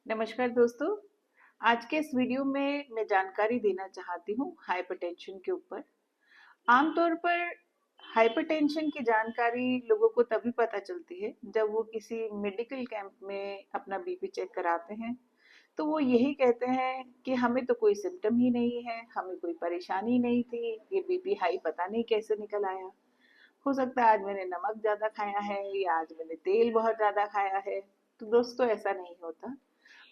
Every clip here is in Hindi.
नमस्कार दोस्तों। आज के इस वीडियो में मैं जानकारी देना चाहती हूँ हाइपरटेंशन के ऊपर। आमतौर पर हाइपरटेंशन की जानकारी लोगों को तभी पता चलती है जब वो किसी मेडिकल कैंप में अपना बीपी चेक कराते हैं। तो वो यही कहते हैं कि हमें तो कोई सिम्टम ही नहीं है, हमें कोई परेशानी नहीं थी, ये बीपी हाई पता नहीं कैसे निकल आया। हो सकता है आज मैंने नमक ज़्यादा खाया है या आज मैंने तेल बहुत ज़्यादा खाया है। तो दोस्तों ऐसा नहीं होता।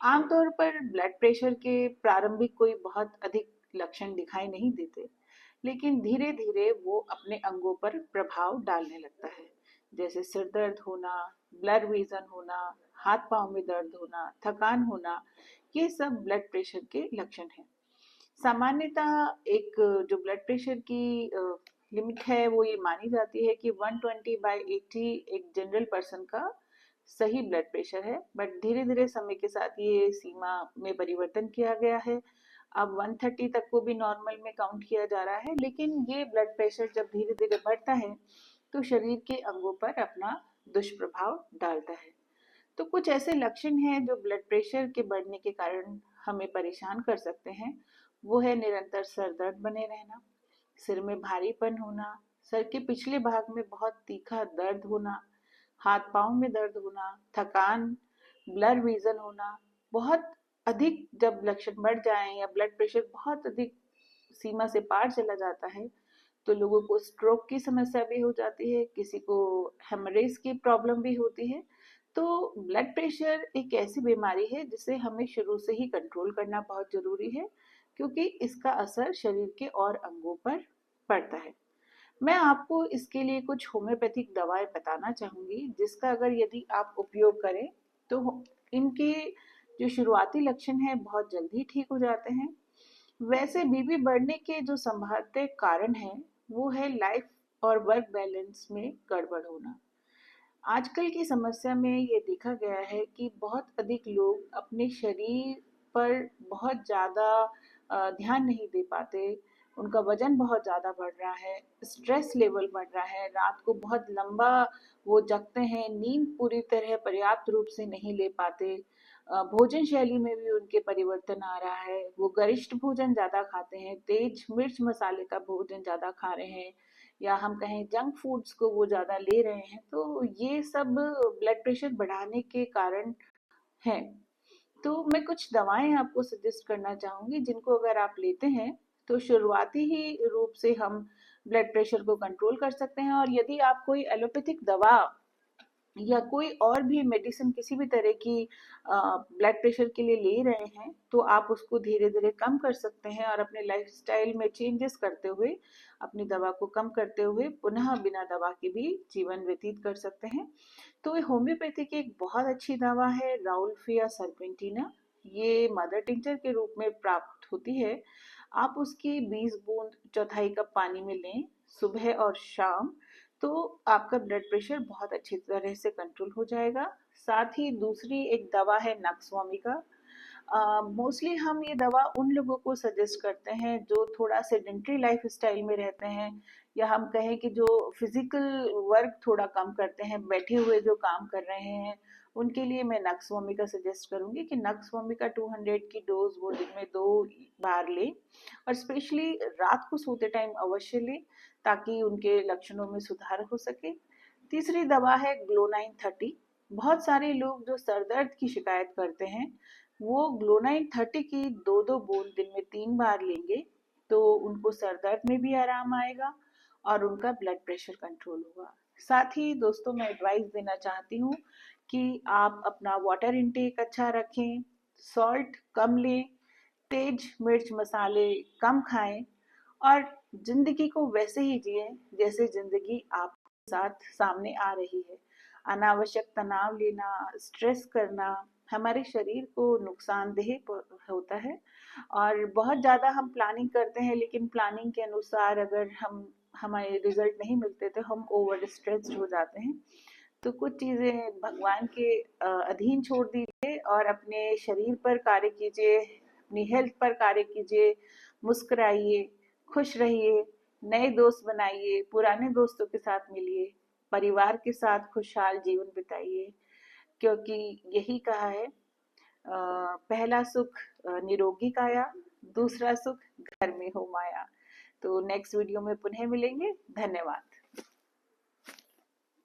आमतौर पर ब्लड प्रेशर के प्रारंभिक कोई बहुत अधिक लक्षण दिखाई नहीं देते, लेकिन धीरे धीरे वो अपने अंगों पर प्रभाव डालने लगता है। जैसे सिर दर्द होना, ब्लर विजन होना, हाथ पांव में दर्द होना, थकान होना, ये सब ब्लड प्रेशर के लक्षण हैं। सामान्यतः एक जो ब्लड प्रेशर की लिमिट है वो ये मानी जाती है कि 120/80 एक जनरल पर्सन का सही ब्लड प्रेशर है। बट धीरे धीरे समय के साथ ये सीमा में परिवर्तन किया गया है। अब 130 तक को भी नॉर्मल में काउंट किया जा रहा है, लेकिन ये ब्लड प्रेशर जब धीरे धीरे बढ़ता है तो शरीर के अंगों पर अपना दुष्प्रभाव डालता है। तो कुछ ऐसे लक्षण हैं जो ब्लड प्रेशर के बढ़ने के कारण हमें परेशान कर सकते हैं। वो है निरंतर सर दर्द बने रहना, सिर में भारीपन होना, सर के पिछले भाग में बहुत तीखा दर्द होना, हाथ पांव में दर्द होना, थकान, ब्लर विजन होना। बहुत अधिक जब लक्षण बढ़ जाएं या ब्लड प्रेशर बहुत अधिक सीमा से पार चला जाता है तो लोगों को स्ट्रोक की समस्या भी हो जाती है, किसी को हेमरेज की प्रॉब्लम भी होती है। तो ब्लड प्रेशर एक ऐसी बीमारी है जिसे हमें शुरू से ही कंट्रोल करना बहुत जरूरी है, क्योंकि इसका असर शरीर के और अंगों पर पड़ता है। मैं आपको इसके लिए कुछ होम्योपैथिक दवाएं बताना चाहूंगी जिसका अगर यदि आप उपयोग करें तो इनके जो शुरुआती लक्षण हैं बहुत जल्दी ठीक हो जाते हैं। वैसे बीपी बढ़ने के जो संभावित कारण हैं वो है लाइफ और वर्क बैलेंस में गड़बड़ होना। आजकल की समस्या में ये देखा गया है कि बहुत अधिक लोग अपने शरीर पर बहुत ज़्यादा ध्यान नहीं दे पाते। उनका वजन बहुत ज़्यादा बढ़ रहा है, स्ट्रेस लेवल बढ़ रहा है, रात को बहुत लंबा वो जगते हैं, नींद पूरी तरह पर्याप्त रूप से नहीं ले पाते। भोजन शैली में भी उनके परिवर्तन आ रहा है, वो गरिष्ठ भोजन ज़्यादा खाते हैं, तेज मिर्च मसाले का भोजन ज़्यादा खा रहे हैं, या हम कहें जंक फूड्स को वो ज़्यादा ले रहे हैं। तो ये सब ब्लड प्रेशर बढ़ाने के कारण हैं। तो मैं कुछ दवाएं आपको सजेस्ट करना चाहूंगी जिनको अगर आप लेते हैं तो शुरुआती ही रूप से हम ब्लड प्रेशर को कंट्रोल कर सकते हैं। और यदि आप कोई एलोपैथिक दवा या कोई और भी मेडिसिन किसी भी तरह की ब्लड प्रेशर के लिए ले रहे हैं तो आप उसको धीरे धीरे कम कर सकते हैं और अपने लाइफस्टाइल में चेंजेस करते हुए अपनी दवा को कम करते हुए पुनः बिना दवा के भी जीवन व्यतीत कर सकते हैं। तो ये होम्योपैथी की एक बहुत अच्छी दवा है राउल्फिया सर्पेंटिना। ये मदर टिंचर के रूप में प्राप्त होती है। आप उसकी 20 बूंद चौथाई कप पानी में लें सुबह और शाम, तो आपका ब्लड प्रेशर बहुत अच्छी तरह से कंट्रोल हो जाएगा। साथ ही दूसरी एक दवा है नक्सवामिका। मोस्टली हम ये दवा उन लोगों को सजेस्ट करते हैं जो थोड़ा सेडेंट्री लाइफ स्टाइल में रहते हैं, या हम कहें कि जो फिजिकल वर्क थोड़ा कम करते हैं, बैठे हुए जो काम कर रहे हैं, उनके लिए मैं नक्सवामिका सजेस्ट करूंगी कि नक्सवामिका 200 की डोज वो दिन में 2 बार लें, और स्पेशली रात को सोते टाइम अवश्य लें ताकि उनके लक्षणों में सुधार हो सके। तीसरी दवा है ग्लोनाइन 30। बहुत सारे लोग जो सर दर्द की शिकायत करते हैं वो ग्लोनाइन 30 की 2-2 बूंद दिन में 3 बार लेंगे तो उनको सर दर्द में भी आराम आएगा और उनका ब्लड प्रेशर कंट्रोल होगा। साथ ही दोस्तों मैं एडवाइस देना चाहती हूँ कि आप अपना वाटर इनटेक अच्छा रखें, सॉल्ट कम लें, तेज मिर्च मसाले कम खाएं, और जिंदगी को वैसे ही जिए जैसे जिंदगी आपके साथ सामने आ रही है। अनावश्यक तनाव लेना, स्ट्रेस करना हमारे शरीर को नुकसानदेह होता है। और बहुत ज़्यादा हम प्लानिंग करते हैं लेकिन प्लानिंग के अनुसार अगर हम हमारे रिजल्ट नहीं मिलते तो हम ओवर स्ट्रेस्ड हो जाते हैं। तो कुछ चीज़ें भगवान के अधीन छोड़ दीजिए और अपने शरीर पर कार्य कीजिए, अपनी हेल्थ पर कार्य कीजिए, मुस्कुराइए, खुश रहिए, नए दोस्त बनाइए, पुराने दोस्तों के साथ मिलिए, परिवार के साथ खुशहाल जीवन बिताइए, क्योंकि यही कहा है पहला सुख निरोगी काया, दूसरा सुख घर में हो माया। तो नेक्स्ट वीडियो में पुनः मिलेंगे। धन्यवाद।